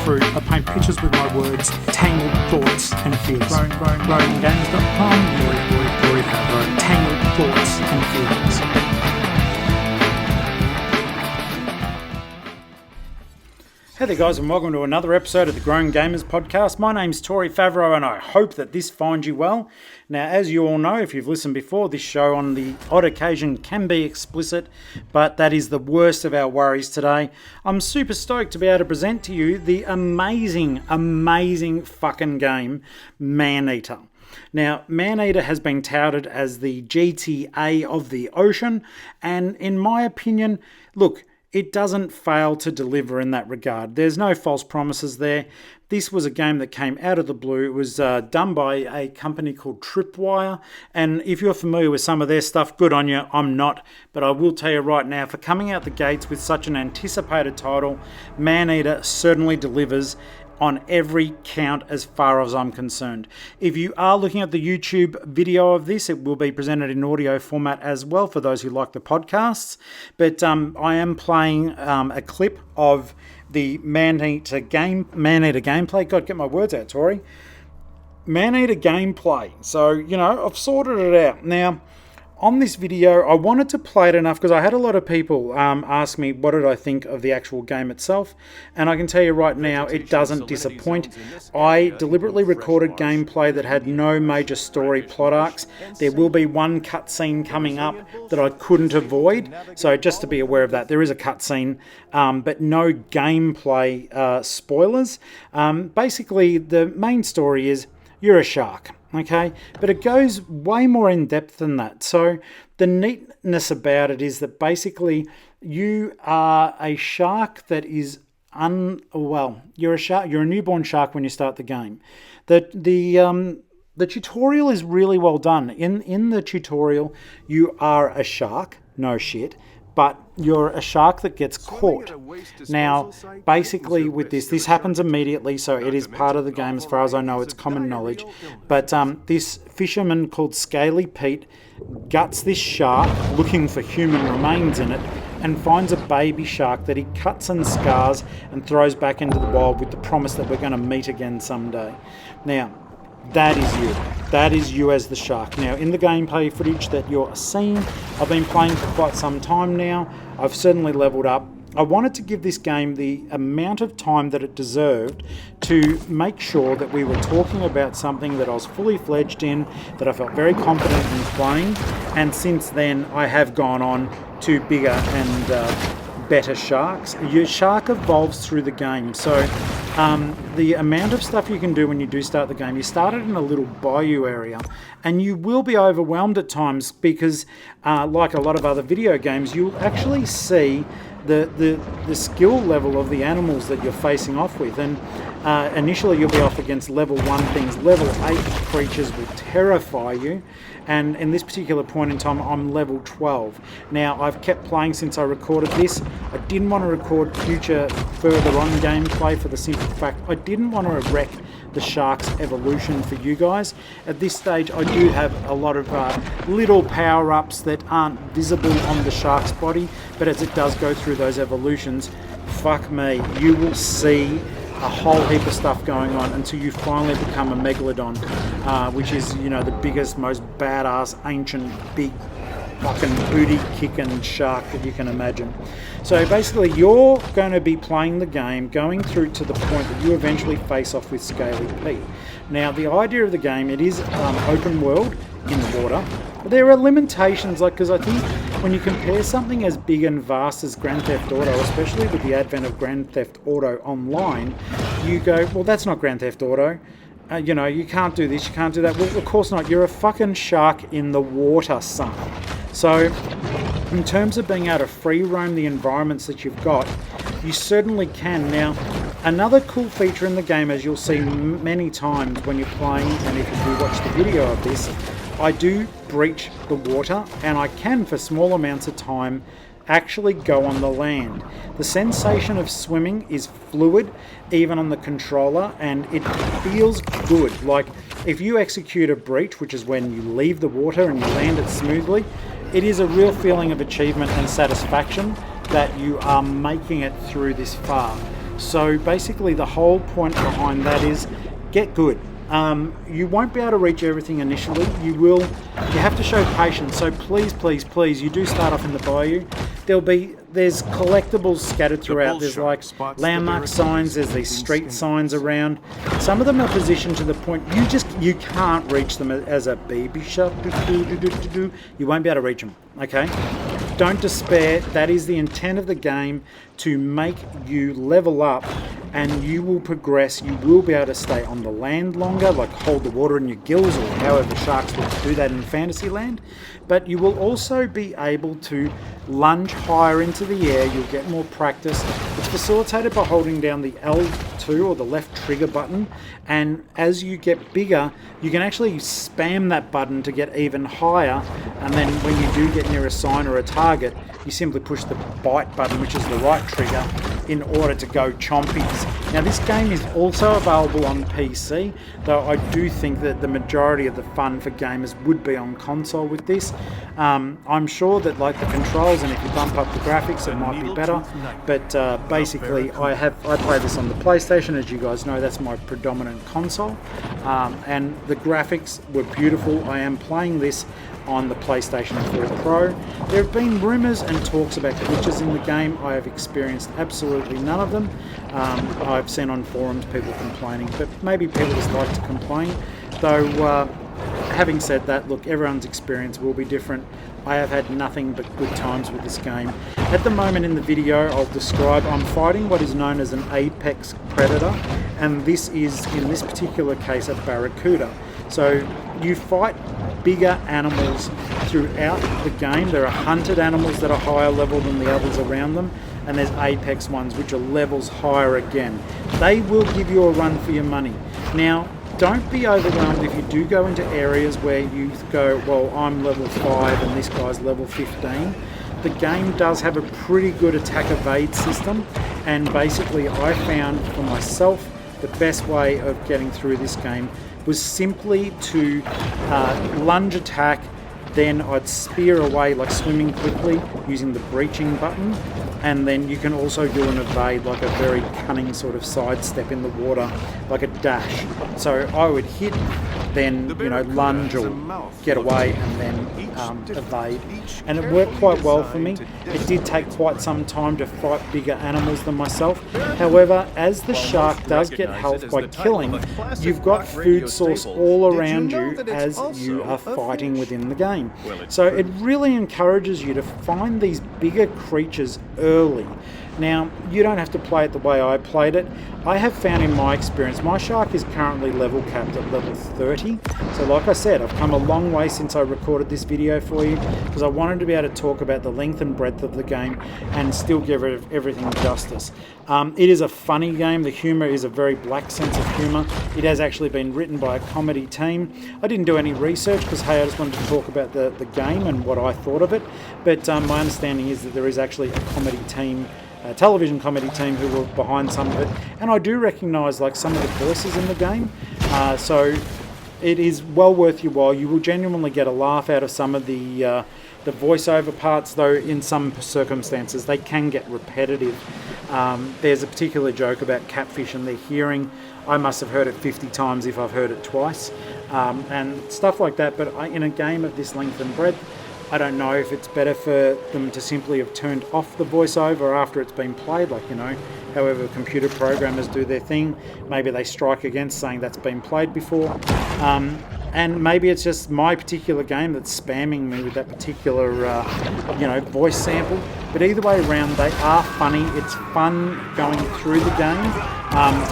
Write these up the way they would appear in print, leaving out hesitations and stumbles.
fruit. I paint pictures with my words, tangled thoughts and fears. Growinggames.com, Rory Favreau. Tangled thoughts and feelings. Hey there guys, and welcome to another episode of the Growing Gamers podcast. My name's Tory Favreau and I hope that this finds you well. Now, as you all know, if you've listened before, this show on the odd occasion can be explicit, but that is the worst of our worries today. I'm super stoked to be able to present to you the amazing fucking game, Maneater. Now, Maneater has been touted as the GTA of the ocean, and in my opinion, look, it doesn't fail to deliver in that regard. There's no false promises there. This was a game that came out of the blue. It was done by a company called TripWire. And if you're familiar with some of their stuff, good on you. I'm not. But I will tell you right now, for coming out the gates with such an anticipated title, Maneater certainly delivers on every count as far as I'm concerned. If you are looking at the YouTube video of this, it will be presented in audio format as well for those who like the podcasts. But I am playing a clip of the Maneater gameplay. God, get my words out, Tori. Maneater gameplay. So, you know, I've sorted it out. Now, on this video, I wanted to play it enough because I had a lot of people ask me what did I think of the actual game itself, and I can tell you right now, it doesn't disappoint. I deliberately recorded gameplay that had no major story plot arcs. There will be one cutscene coming up that I couldn't avoid, so just to be aware of that, there is a cutscene, but no gameplay spoilers. Basically, the main story is you're a shark. Okay, but it goes way more in depth than that. So the neatness about it is that basically you are a shark that is you're a shark. You're a newborn shark when you start the game. The tutorial is really well done. In the tutorial, you are a shark. No shit. But you're a shark that gets caught. Now, basically with this happens immediately, so it is part of the game as far as I know, it's common knowledge. But this fisherman called Scaly Pete guts this shark looking for human remains in it and finds a baby shark that he cuts and scars and throws back into the wild with the promise that we're going to meet again someday. Now, that is you. That is you as the shark. Now, in the gameplay footage that you're seeing, I've been playing for quite some time now. I've certainly leveled up. I wanted to give this game the amount of time that it deserved to make sure that we were talking about something that I was fully fledged in, that I felt very confident in playing, and since then I have gone on to bigger and better sharks. Your shark evolves through the game, so the amount of stuff you can do when you do start the game, you started in a little bayou area, and you will be overwhelmed at times because, like a lot of other video games, you'll actually see the skill level of the animals that you're facing off with. And initially you'll be off against level 1 things. Level 8 creatures will terrify you. And in this particular point in time, I'm level 12. Now, I've kept playing since I recorded this. I didn't want to record future further on gameplay for the simple fact I didn't want to wreck the shark's evolution for you guys. At this stage, I do have a lot of little power-ups that aren't visible on the shark's body, but as it does go through those evolutions, fuck me, you will see a whole heap of stuff going on until you finally become a megalodon, which is, you know, the biggest, most badass, ancient, big fucking booty kicking shark that you can imagine. So basically you're going to be playing the game, going through to the point that you eventually face off with Scaly Pete. Now, the idea of the game, it is open world in the water. There are limitations, like, because I think when you compare something as big and vast as Grand Theft Auto, especially with the advent of Grand Theft Auto Online, you go, well, that's not Grand Theft Auto. You know, you can't do this, you can't do that. Well, of course not. You're a fucking shark in the water, son. So, in terms of being able to free roam the environments that you've got, you certainly can. Now, another cool feature in the game, as you'll see many times when you're playing, and if you do watch the video of this, I do breach the water, and I can, for small amounts of time, actually go on the land. The sensation of swimming is fluid, even on the controller, and it feels good. Like, if you execute a breach, which is when you leave the water and you land it smoothly, it is a real feeling of achievement and satisfaction that you are making it through this far. So basically the whole point behind that is get good. You won't be able to reach everything initially. You have to show patience. So please, you do start off in the bayou. There's collectibles scattered throughout. There's like landmark signs, there's these street signs around. Some of them are positioned to the point you can't reach them as a baby shark. You won't be able to reach them, okay? Don't despair. That is the intent of the game, to make you level up, and you will progress. You will be able to stay on the land longer, like hold the water in your gills, or however sharks would do that in Fantasyland. But you will also be able to lunge higher into the air. You'll get more practice. It's facilitated by holding down the L2 or the left trigger button, and as you get bigger, you can actually spam that button to get even higher, and then when you do get near a sign or a target, you simply push the bite button, which is the right trigger, in order to go chompies. Now this game is also available on PC, though I do think that the majority of the fun for gamers would be on console with this. I'm sure that like the controls, and if you bump up the graphics it might be better, but basically I play this on the PlayStation. As you guys know, that's my predominant console, and the graphics were beautiful. I am playing this on the PlayStation 4 Pro. There have been rumours and talks about glitches in the game. I have experienced absolutely none of them. I've seen on forums people complaining, but maybe people just like to complain. Though, having said that, look, everyone's experience will be different. I have had nothing but good times with this game. At the moment in the video, I'll describe, I'm fighting what is known as an apex predator, and this is, in this particular case, a barracuda. So you fight bigger animals throughout the game. There are hunted animals that are higher level than the others around them, and there's apex ones which are levels higher again. They will give you a run for your money. Now, don't be overwhelmed if you do go into areas where you go, well, I'm level 5 and this guy's level 15. The game does have a pretty good attack evade system, and basically I found for myself the best way of getting through this game was simply to lunge attack, then I'd spear away like swimming quickly using the breaching button, and then you can also do an evade, like a very cunning sort of sidestep in the water, like a dash. So I would hit, then lunge or get away, and then evade, and it worked quite well for me. It did take quite some time to fight bigger animals than myself. However, as the shark does get health by killing, you've got food source all around you as you are fighting within the game. So it really encourages you to find these bigger creatures early. Now, you don't have to play it the way I played it. I have found in my experience, my shark is currently level capped at level 30. So like I said, I've come a long way since I recorded this video for you, because I wanted to be able to talk about the length and breadth of the game and still give everything justice. It is a funny game. The humour is a very black sense of humour. It has actually been written by a comedy team. I didn't do any research because, hey, I just wanted to talk about the game and what I thought of it. But my understanding is that there is actually a comedy team, a television comedy team, who were behind some of it, and I do recognise like some of the voices in the game, so it is well worth your while. You will genuinely get a laugh out of some of the voiceover parts, though in some circumstances they can get repetitive. There's a particular joke about catfish and their hearing. I must have heard it 50 times if I've heard it twice, and stuff like that. But in a game of this length and breadth, I don't know if it's better for them to simply have turned off the voiceover after it's been played, like, however computer programmers do their thing. Maybe they strike against saying that's been played before. And maybe it's just my particular game that's spamming me with that particular, voice sample. But either way around, they are funny. It's fun going through the game.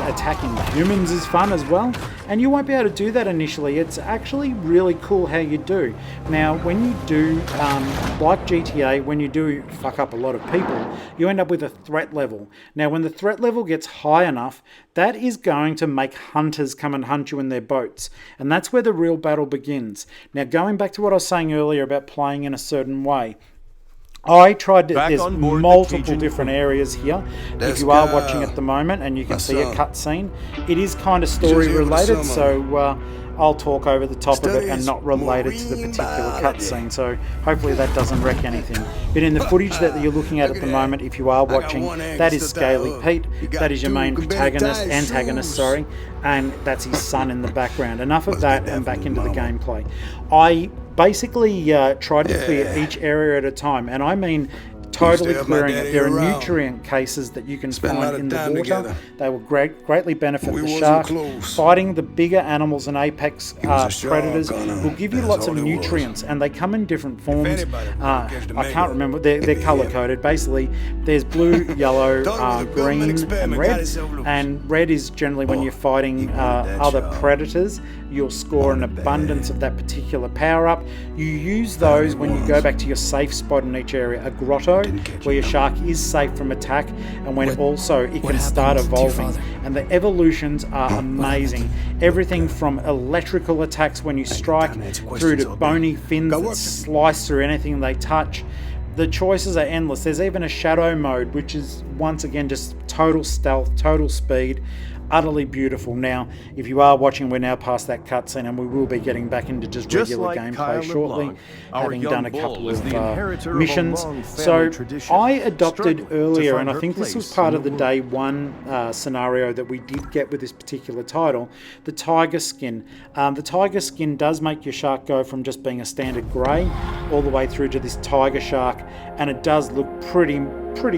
Attacking humans is fun as well. And you won't be able to do that initially. It's actually really cool how you do. Now, when you do, like GTA, when you do fuck up a lot of people, you end up with a threat level. Now, when the threat level gets high enough, that is going to make hunters come and hunt you in their boats. And that's where the real battle begins. Now, going back to what I was saying earlier about playing in a certain way, I tried to, there's multiple different areas here. If you are watching at the moment and you can see a cutscene, it is kind of story related, so I'll talk over the top of it and not relate it to the particular cutscene, so hopefully that doesn't wreck anything. But in the footage that you're looking at the moment, if you are watching, that is Scaly Pete, that is your main antagonist, and that's his son in the background. Enough of that, and back into the gameplay. I basically try to clear each area at a time, and I mean totally clearing it. There are nutrient cases that you can find in the water. They will greatly benefit the shark. Fighting the bigger animals and apex predators will give you lots of nutrients, and they come in different forms. I can't remember. They're color-coded. Basically, there's blue, yellow, green, and red. And red is generally when you're fighting other predators. You'll score an abundance of that particular power-up. You use those when you go back to your safe spot in each area, a grotto, where your shark is safe from attack, and when also it can start evolving. And the evolutions are amazing. Everything from electrical attacks when you strike, through to bony fins that slice through anything they touch. The choices are endless. There's even a shadow mode, which is once again just total stealth, total speed. Utterly beautiful. Now, if you are watching, we're now past that cutscene, and we will be getting back into just regular gameplay shortly, having done a couple of missions. So I adopted earlier, and I think this was part of the day one scenario that we did get with this particular title, the tiger skin. The tiger skin does make your shark go from just being a standard grey all the way through to this tiger shark, and it does look pretty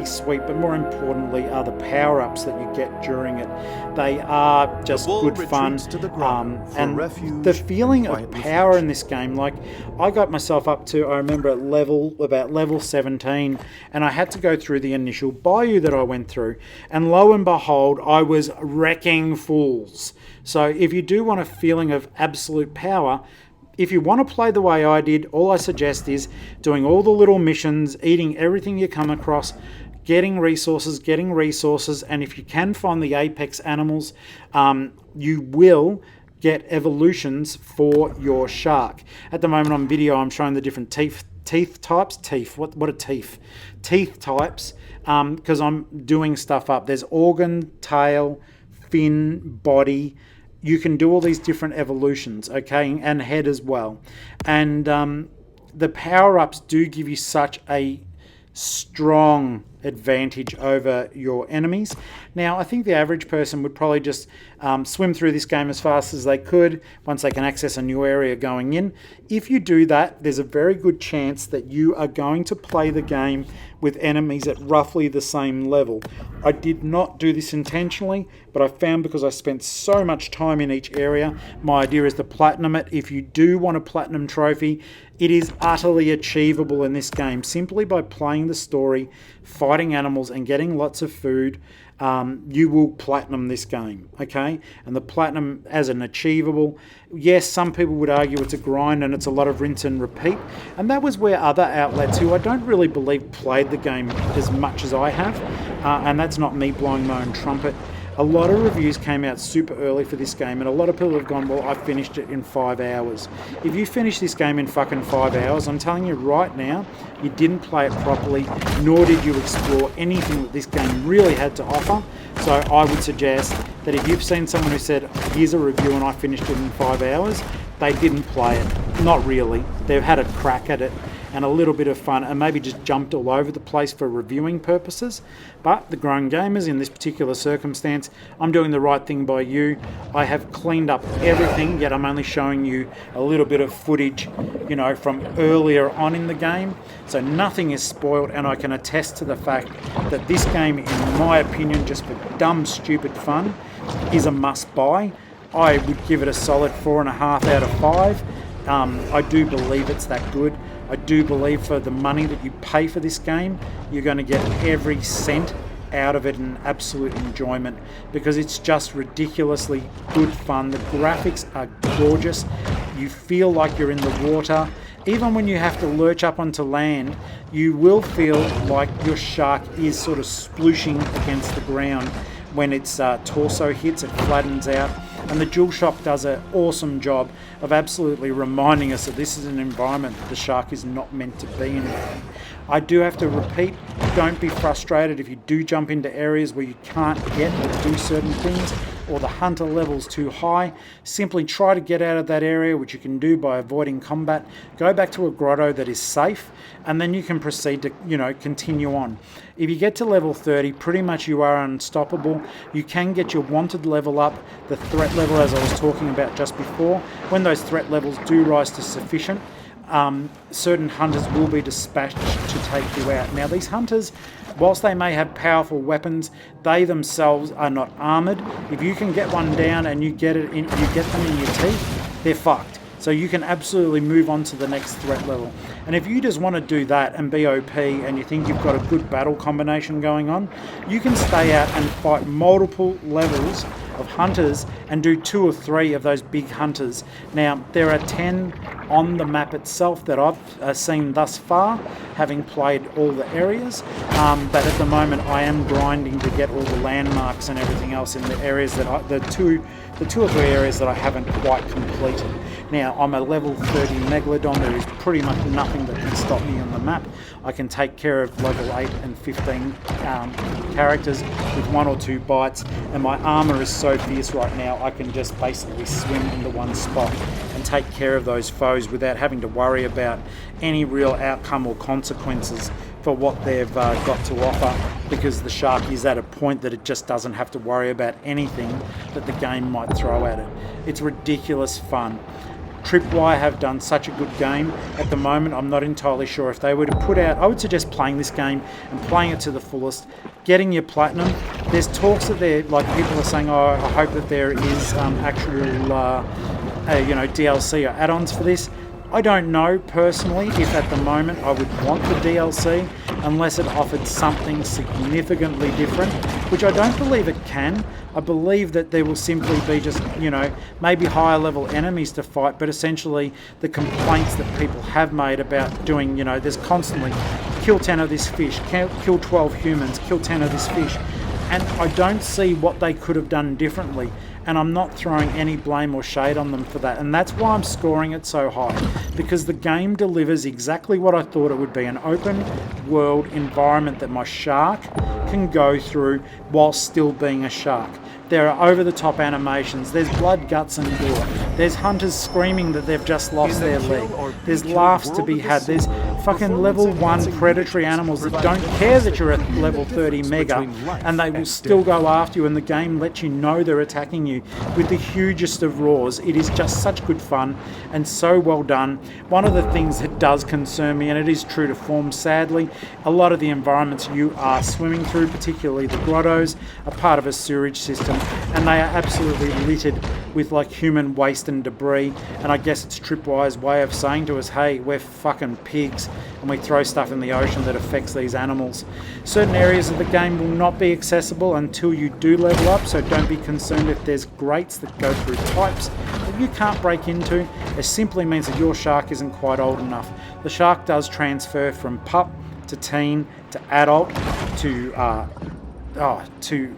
sweet, but more importantly are the power-ups that you get during it. They are just good fun, and the feeling of power in this game, like I got myself up to, I remember at about level 17, and I had to go through the initial bayou that I went through, and lo and behold, I was wrecking fools. So if you do want a feeling of absolute power, if you want to play the way I did, all I suggest is doing all the little missions, eating everything you come across, getting resources, and if you can find the apex animals, you will get evolutions for your shark. At the moment on video, I'm showing the different teeth types. What are teeth? Teeth types, because I'm doing stuff up. There's organ, tail, fin, body. You can do all these different evolutions, okay, and head as well. And the power-ups do give you such a strong advantage over your enemies. Now, I think the average person would probably just swim through this game as fast as they could once they can access a new area going in. If you do that, there's a very good chance that you are going to play the game with enemies at roughly the same level. I did not do this intentionally, but I found because I spent so much time in each area, my idea is to platinum it. If you do want a platinum trophy, it is utterly achievable in this game simply by playing the story, fighting animals, and getting lots of food. You will platinum this game, okay? And the platinum as an achievable, yes, some people would argue it's a grind and it's a lot of rinse and repeat, and that was where other outlets who I don't really believe played the game as much as I have, and that's not me blowing my own trumpet. A lot of reviews came out super early for this game, and a lot of people have gone, well, I finished it in 5 hours. If you finish this game in fucking 5 hours, I'm telling you right now, you didn't play it properly, nor did you explore anything that this game really had to offer. So I would suggest that if you've seen someone who said, here's a review and I finished it in 5 hours, they didn't play it. Not really. They've had a crack at it and a little bit of fun, and maybe just jumped all over the place for reviewing purposes. But the grown gamers, in this particular circumstance, I'm doing the right thing by you. I have cleaned up everything, yet I'm only showing you a little bit of footage, you know, from earlier on in the game. So nothing is spoiled, and I can attest to the fact that this game, in my opinion, just for dumb, stupid fun, is a must-buy. I would give it a solid 4.5 out of 5. I do believe it's that good. I do believe for the money that you pay for this game, you're going to get every cent out of it in absolute enjoyment, because it's just ridiculously good fun. The graphics are gorgeous. You feel like you're in the water. Even when you have to lurch up onto land, you will feel like your shark is sort of splooshing against the ground. When its torso hits, it flattens out. And the DualShock does an awesome job of absolutely reminding us that this is an environment that the shark is not meant to be in. I do have to repeat, don't be frustrated if you do jump into areas where you can't get or do certain things. or the hunter level's too high, simply try to get out of that area, which you can do by avoiding combat. Go back to a grotto that is safe, and then you can proceed to, continue on. If you get to level 30, pretty much you are unstoppable. You can get your wanted level up, the threat level as I was talking about just before. When those threat levels do rise to sufficient, certain hunters will be dispatched to take you out. Now these hunters, whilst they may have powerful weapons, they themselves are not armoured. If you can get one down and you get them in your teeth, they're fucked. So you can absolutely move on to the next threat level. And if you just want to do that and be OP and you think you've got a good battle combination going on, you can stay out and fight multiple levels of hunters and do 2 or 3 of those big hunters. Now, there are 10 on the map itself that I've seen thus far, having played all the areas, but at the moment I am grinding to get all the landmarks and everything else in the areas that the two or 3 areas that I haven't quite completed. Now, I'm a level 30 Megalodon. There is pretty much nothing that can stop me on the map. I can take care of level 8 and 15 characters with 1 or 2 bites, and my armor is so fierce right now I can just basically swim into one spot and take care of those foes without having to worry about any real outcome or consequences for what they've got to offer, because the shark is at a point that it just doesn't have to worry about anything that the game might throw at it. It's ridiculous fun. TripWire have done such a good game. At the moment, I'm not entirely sure if they were to put out... I would suggest playing this game and playing it to the fullest, getting your platinum. There's talks that they're, like, people are saying, oh, I hope that there is actual, DLC or add-ons for this. I don't know personally if at the moment I would want the DLC unless it offered something significantly different, which I don't believe it can. I believe that there will simply be just, maybe higher level enemies to fight, but essentially the complaints that people have made about doing, there's constantly kill 10 of this fish, kill 12 humans, kill 10 of this fish. And I don't see what they could have done differently, and I'm not throwing any blame or shade on them for that. And that's why I'm scoring it so high, because the game delivers exactly what I thought it would be, an open world environment that my shark can go through while still being a shark. There are over-the-top animations, there's blood, guts and gore, there's hunters screaming that they've just lost their leg, there's laughs to be had, there's fucking level 1 predatory animals that don't care that you're at level 30 mega, and they will still go after you, and the game lets you know they're attacking you with the hugest of roars. It is just such good fun and so well done. One of the things that does concern me, and it is true to form sadly, a lot of the environments you are swimming through, particularly the grottos, are part of a sewerage system, and they are absolutely littered with like human waste and debris. And I guess it's TripWire's way of saying to us, hey, we're fucking pigs and we throw stuff in the ocean that affects these animals. Certain areas of the game will not be accessible until you do level up, so don't be concerned if there's grates that go through pipes that you can't break into. It simply means that your shark isn't quite old enough. The shark does transfer from pup to teen to adult to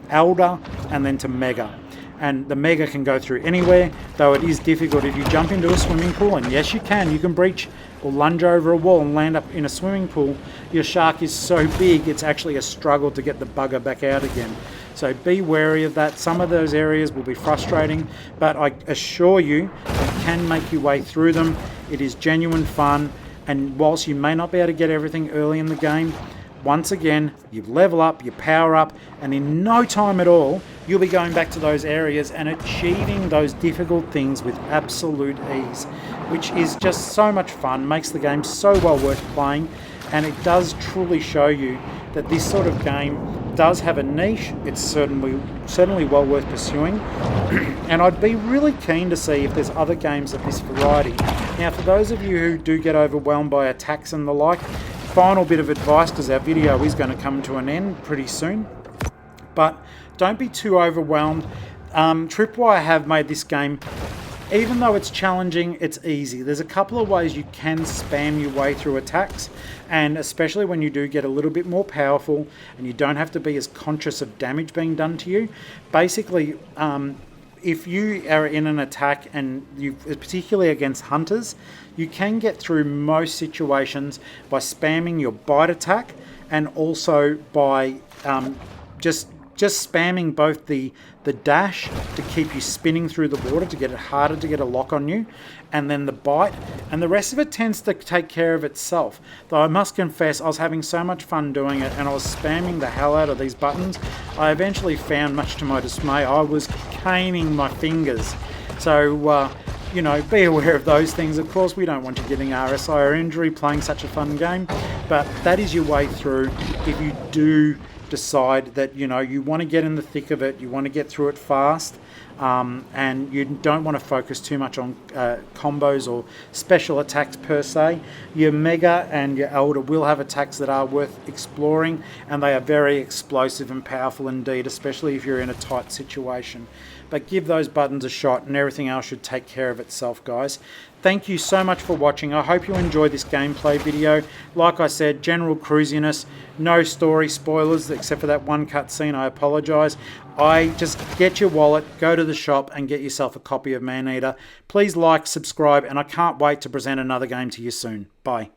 elder and then to mega. And the mega can go through anywhere, though it is difficult if you jump into a swimming pool, and yes you can breach or lunge over a wall and land up in a swimming pool. Your shark is so big it's actually a struggle to get the bugger back out again. So be wary of that. Some of those areas will be frustrating, but I assure you, you can make your way through them. It is genuine fun, and whilst you may not be able to get everything early in the game, once again, you level up, you power up, and in no time at all, you'll be going back to those areas and achieving those difficult things with absolute ease, which is just so much fun, makes the game so well worth playing, and it does truly show you that this sort of game does have a niche. It's certainly well worth pursuing, and I'd be really keen to see if there's other games of this variety. Now, for those of you who do get overwhelmed by attacks and the like, final bit of advice, because our video is going to come to an end pretty soon, but don't be too overwhelmed. TripWire have made this game, even though it's challenging, it's easy. There's a couple of ways you can spam your way through attacks, and especially when you do get a little bit more powerful and you don't have to be as conscious of damage being done to you. Basically, if you are in an attack, and particularly against hunters, you can get through most situations by spamming your bite attack, and also by just just spamming both the dash to keep you spinning through the water to get it harder to get a lock on you, and then the bite, and the rest of it tends to take care of itself. Though I must confess, I was having so much fun doing it, and I was spamming the hell out of these buttons. I eventually found, much to my dismay, I was caning my fingers. So, you know, be aware of those things. Of course, we don't want you getting RSI or injury playing such a fun game, but that is your way through if you do decide that, you know, you want to get in the thick of it, you want to get through it fast, and you don't want to focus too much on combos or special attacks per se. Your Mega and your Elder will have attacks that are worth exploring, and they are very explosive and powerful indeed, especially if you're in a tight situation. But give those buttons a shot, and everything else should take care of itself, guys. Thank you so much for watching. I hope you enjoyed this gameplay video. Like I said, general cruisiness, no story spoilers except for that one cutscene. I apologise. Just get your wallet, go to the shop and get yourself a copy of Maneater. Please like, subscribe, and I can't wait to present another game to you soon. Bye.